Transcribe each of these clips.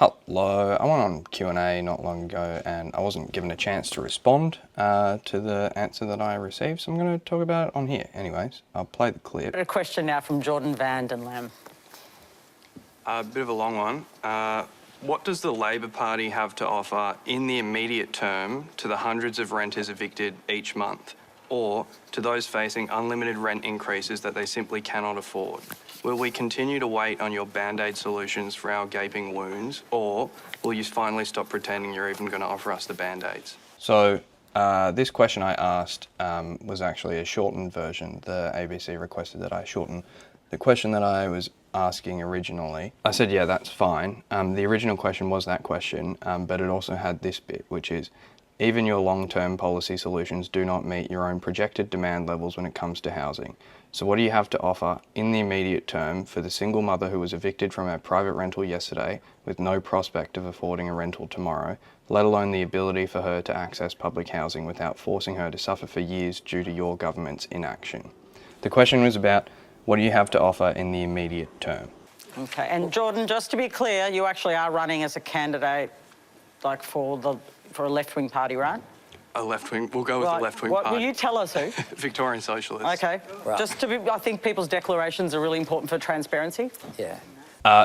Hello, I went on Q&A not long ago and I wasn't given a chance to respond to the answer that I received, so I'm going to talk about it on here. Anyways, I'll play the clip. A question now from Jordan Van den Lam. A bit of a long one. What does the Labor Party have to offer in the immediate term to the hundreds of renters evicted each month, or to those facing unlimited rent increases that they simply cannot afford? Will we continue to wait on your Band-Aid solutions for our gaping wounds, or will you finally stop pretending you're even going to offer us the Band-Aids? So this question I asked was actually a shortened version. The ABC requested that I shorten the question that I was asking originally. I said, yeah, that's fine. The original question was that question, but it also had this bit, which is, even your long-term policy solutions do not meet your own projected demand levels when it comes to housing. So what do you have to offer in the immediate term for the single mother who was evicted from her private rental yesterday with no prospect of affording a rental tomorrow, let alone the ability for her to access public housing without forcing her to suffer for years due to your government's inaction? The question was about, what do you have to offer in the immediate term? Okay, and Jordan, just to be clear, you actually are running as a candidate, like for a left-wing party, right? A left-wing, we'll go with the left-wing party. Will you tell us who? Victorian Socialists. Okay, Right. just to be, I think people's declarations are really important for transparency. Yeah.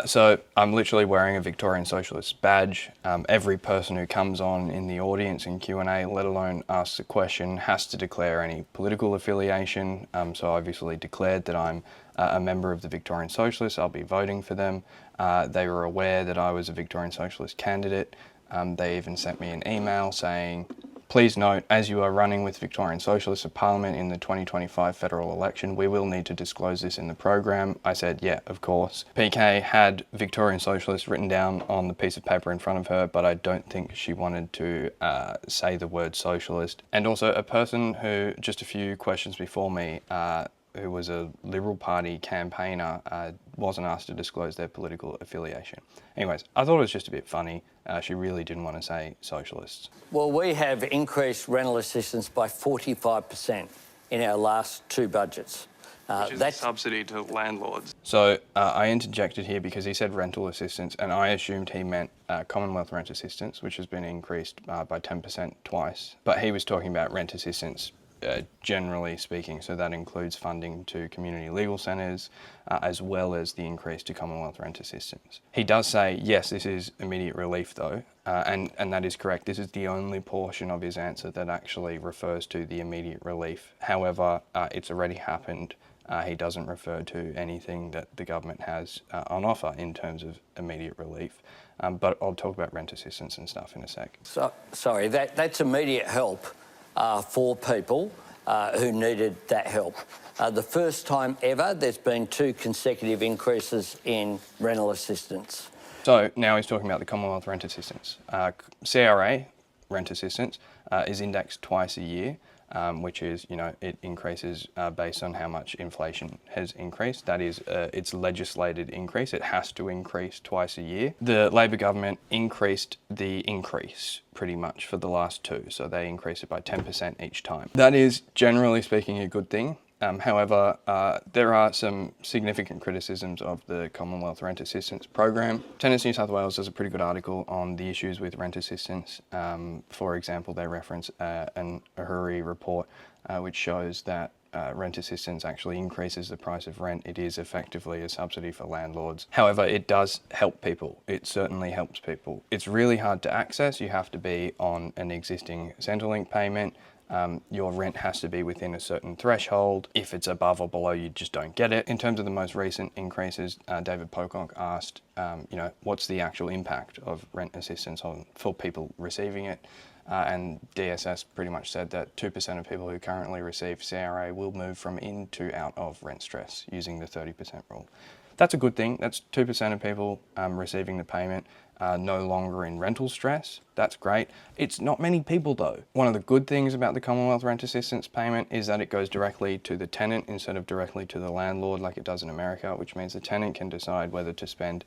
So I'm literally wearing a Victorian Socialist badge. Every person who comes on in the audience in Q&A, let alone asks a question, has to declare any political affiliation. So I obviously declared that I'm a member of the Victorian Socialists. I'll be voting for them. They were aware that I was a Victorian Socialist candidate. They even sent me an email saying, please note, as you are running with Victorian Socialists for Parliament in the 2025 federal election, we will need to disclose this in the program. I said, yeah, of course. PK had Victorian Socialists written down on the piece of paper in front of her, but I don't think she wanted to say the word socialist. And also a person who, just a few questions before me, who was a Liberal Party campaigner, wasn't asked to disclose their political affiliation. Anyways, I thought it was just a bit funny. She really didn't want to say socialists. Well, we have increased rental assistance by 45% in our last two budgets. Which is a subsidy to landlords. So I interjected here because he said rental assistance, and I assumed he meant Commonwealth rent assistance, which has been increased by 10% twice. But he was talking about rent assistance generally speaking, so that includes funding to community legal centres as well as the increase to Commonwealth rent assistance. He does say, yes, this is immediate relief though, and that is correct. This is the only portion of his answer that actually refers to the immediate relief. However, it's already happened. He doesn't refer to anything that the government has on offer in terms of immediate relief. But I'll talk about rent assistance and stuff in a sec. So, sorry, that's immediate help for people who needed that help. The first time ever there's been 2 consecutive increases in rental assistance. So now he's talking about the Commonwealth rent assistance. CRA rent assistance is indexed twice a year, which is, it increases based on how much inflation has increased. That is, it's legislated increase. It has to increase twice a year. The Labor government increased the increase pretty much for the last 2. So they increased it by 10% each time. That is, generally speaking, a good thing. However, there are some significant criticisms of the Commonwealth Rent Assistance Program. Tenants New South Wales does a pretty good article on the issues with rent assistance. For example, they reference an Ahuri report which shows that rent assistance actually increases the price of rent. It is effectively a subsidy for landlords. However, it does help people. It certainly helps people. It's really hard to access. You have to be on an existing Centrelink payment. Your rent has to be within a certain threshold. If it's above or below, you just don't get it. In terms of the most recent increases, David Pocock asked, what's the actual impact of rent assistance for people receiving it? And DSS pretty much said that 2% of people who currently receive CRA will move from in to out of rent stress using the 30% rule. That's a good thing. That's 2% of people receiving the payment no longer in rental stress. That's great. It's not many people though. One of the good things about the Commonwealth Rent Assistance payment is that it goes directly to the tenant instead of directly to the landlord like it does in America, which means the tenant can decide whether to spend,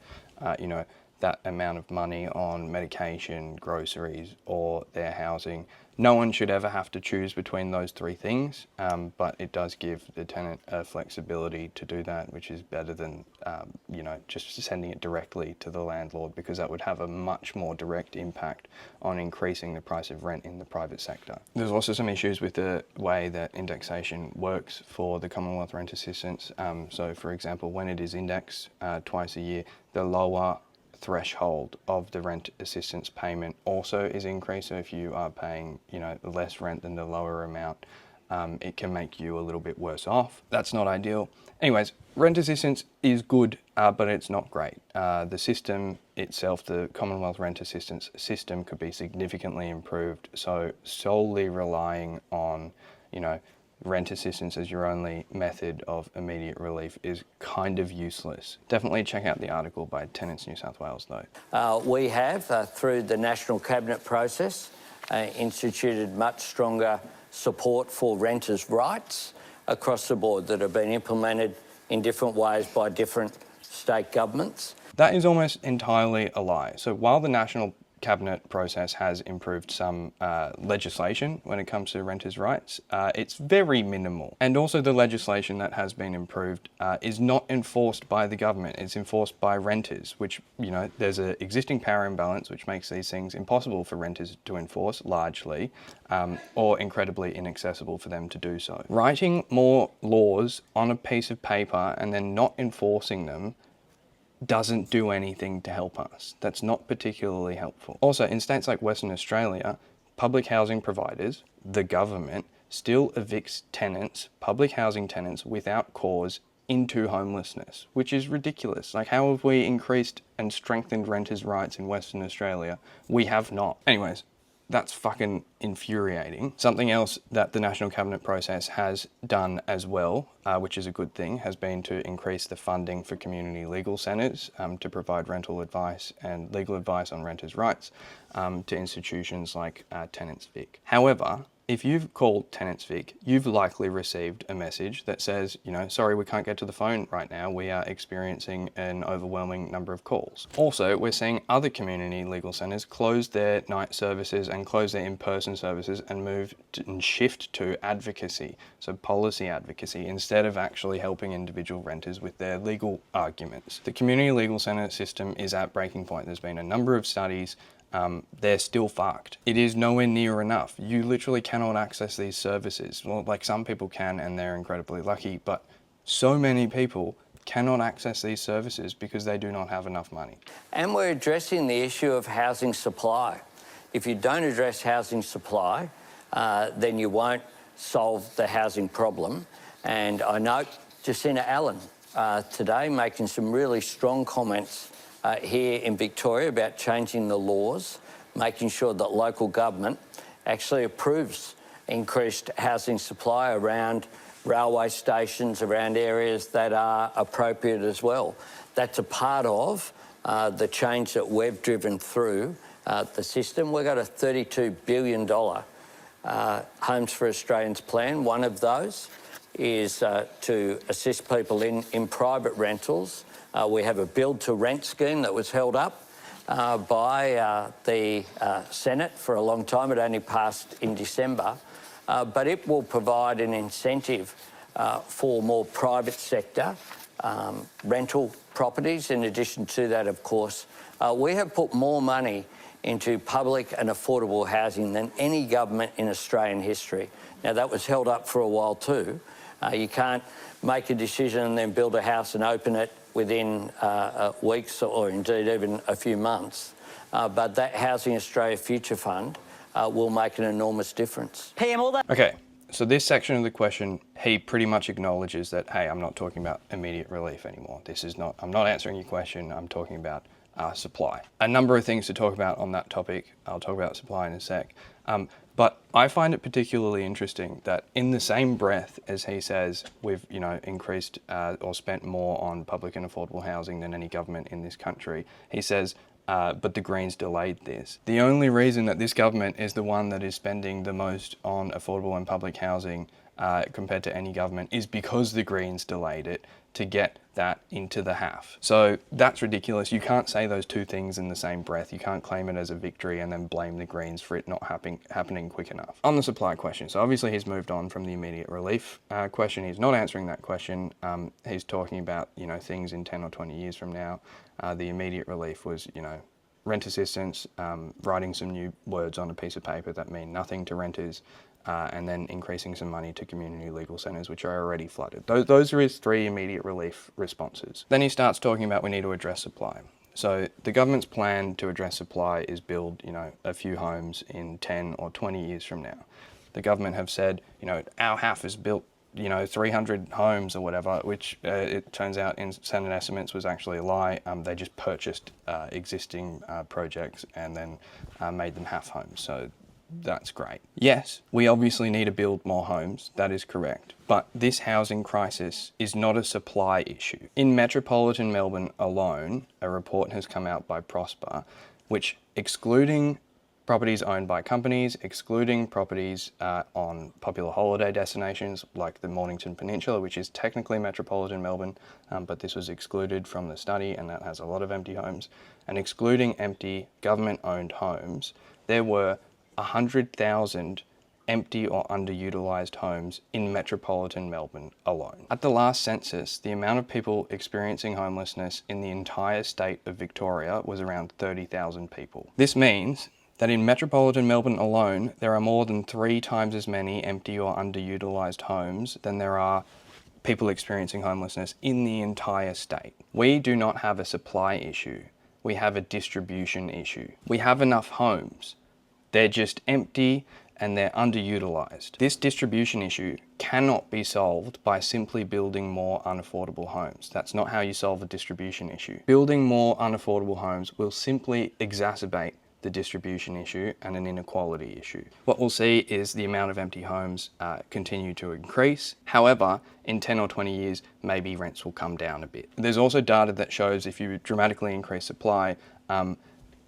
that amount of money on medication, groceries, or their housing. No one should ever have to choose between those three things, but it does give the tenant a flexibility to do that, which is better than just sending it directly to the landlord, because that would have a much more direct impact on increasing the price of rent in the private sector. There's also some issues with the way that indexation works for the Commonwealth Rent Assistance. So, for example, when it is indexed twice a year, the lower threshold of the rent assistance payment also is increased. So if you are paying, less rent than the lower amount, it can make you a little bit worse off. That's not ideal. Anyways, rent assistance is good, but it's not great. The system itself, the Commonwealth Rent Assistance system, could be significantly improved. So solely relying on, rent assistance as your only method of immediate relief is kind of useless. Definitely check out the article by Tenants New South Wales though. We have, through the National Cabinet process, instituted much stronger support for renters' rights across the board that have been implemented in different ways by different state governments. That is almost entirely a lie. So while the National Cabinet process has improved some legislation when it comes to renters' rights, it's very minimal. And also the legislation that has been improved is not enforced by the government, it's enforced by renters, which, there's an existing power imbalance which makes these things impossible for renters to enforce, largely, or incredibly inaccessible for them to do so. Writing more laws on a piece of paper and then not enforcing them doesn't do anything to help us. That's not particularly helpful. Also, in states like Western Australia, public housing providers, the government, still evicts tenants, public housing tenants, without cause into homelessness, which is ridiculous. Like, how have we increased and strengthened renters' rights in Western Australia? We have not. Anyways, that's fucking infuriating. Something else that the National Cabinet process has done as well, which is a good thing, has been to increase the funding for community legal centres to provide rental advice and legal advice on renters' rights to institutions like Tenants Vic. However, if you've called Tenants Vic, you've likely received a message that says, sorry, we can't get to the phone right now. We are experiencing an overwhelming number of calls. Also, we're seeing other community legal centres close their night services and close their in-person services and shift to advocacy, so policy advocacy, instead of actually helping individual renters with their legal arguments. The community legal centre system is at breaking point. There's been a number of studies. They're still fucked. It is nowhere near enough. You literally cannot access these services. Well, like, some people can and they're incredibly lucky, but so many people cannot access these services because they do not have enough money. And we're addressing the issue of housing supply. If you don't address housing supply, then you won't solve the housing problem. And I note Jacinta Allen today making some really strong comments here in Victoria about changing the laws, making sure that local government actually approves increased housing supply around railway stations, around areas that are appropriate as well. That's a part of the change that we've driven through the system. We've got a $32 billion Homes for Australians plan. One of those is to assist people in private rentals. We have a build-to-rent scheme that was held up by the Senate for a long time. It only passed in December. But it will provide an incentive for more private sector rental properties. In addition to that, of course, we have put more money into public and affordable housing than any government in Australian history. Now, that was held up for a while too. You can't make a decision and then build a house and open it within weeks or indeed even a few months. But that Housing Australia Future Fund will make an enormous difference. Okay, so this section of the question, he pretty much acknowledges that, hey, I'm not talking about immediate relief anymore. I'm not answering your question, I'm talking about supply. A number of things to talk about on that topic. I'll talk about supply in a sec. But I find it particularly interesting that in the same breath as he says we've, increased or spent more on public and affordable housing than any government in this country, he says, but the Greens delayed this. The only reason that this government is the one that is spending the most on affordable and public housing compared to any government is because the Greens delayed it to get that into the half. So that's ridiculous. You can't say those two things in the same breath. You can't claim it as a victory and then blame the Greens for it not happening quick enough. On the supply question, so obviously he's moved on from the immediate relief question. He's not answering that question. He's talking about, things in 10 or 20 years from now. The immediate relief was, rent assistance, writing some new words on a piece of paper that mean nothing to renters, and then increasing some money to community legal centres, which are already flooded. Those are his 3 immediate relief responses. Then he starts talking about we need to address supply. So the government's plan to address supply is build, a few homes in 10 or 20 years from now. The government have said, our half is built 300 homes or whatever, which it turns out in Senate estimates was actually a lie. They just purchased existing projects and then made them half homes. So that's great. Yes, we obviously need to build more homes, that is correct. But this housing crisis is not a supply issue. In metropolitan Melbourne alone, a report has come out by Prosper, which excluding properties owned by companies, excluding properties on popular holiday destinations like the Mornington Peninsula, which is technically metropolitan Melbourne, but this was excluded from the study and that has a lot of empty homes, and excluding empty government-owned homes, there were 100,000 empty or underutilised homes in metropolitan Melbourne alone. At the last census, the amount of people experiencing homelessness in the entire state of Victoria was around 30,000 people. This means that in metropolitan Melbourne alone, there are more than 3 times as many empty or underutilised homes than there are people experiencing homelessness in the entire state. We do not have a supply issue. We have a distribution issue. We have enough homes. They're just empty and they're underutilised. This distribution issue cannot be solved by simply building more unaffordable homes. That's not how you solve a distribution issue. Building more unaffordable homes will simply exacerbate the distribution issue and an inequality issue. What we'll see is the amount of empty homes continue to increase. However, in 10 or 20 years, maybe rents will come down a bit. There's also data that shows if you dramatically increase supply,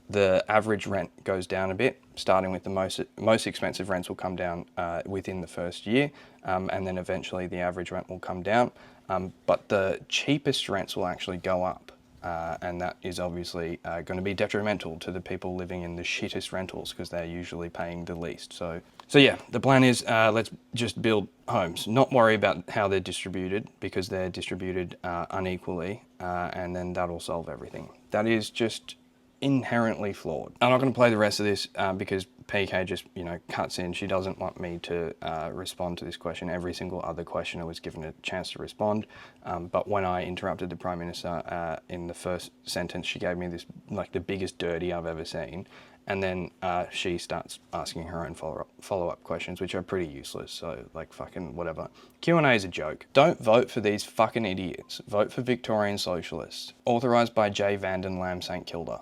the average rent goes down a bit, starting with the most expensive rents will come down within the first year, and then eventually the average rent will come down. But the cheapest rents will actually go up. And that is obviously going to be detrimental to the people living in the shittest rentals because they're usually paying the least. So yeah, the plan is let's just build homes, not worry about how they're distributed because they're distributed unequally, and then that'll solve everything. That is just inherently flawed. I'm not going to play the rest of this because PK just, cuts in. She doesn't want me to respond to this question. Every single other questioner was given a chance to respond. But when I interrupted the Prime Minister in the first sentence, she gave me this, the biggest dirty I've ever seen. And then she starts asking her own follow-up questions, which are pretty useless. So, fucking whatever. Q&A is a joke. Don't vote for these fucking idiots. Vote for Victorian Socialists. Authorised by J. Vanden Lam St Kilda.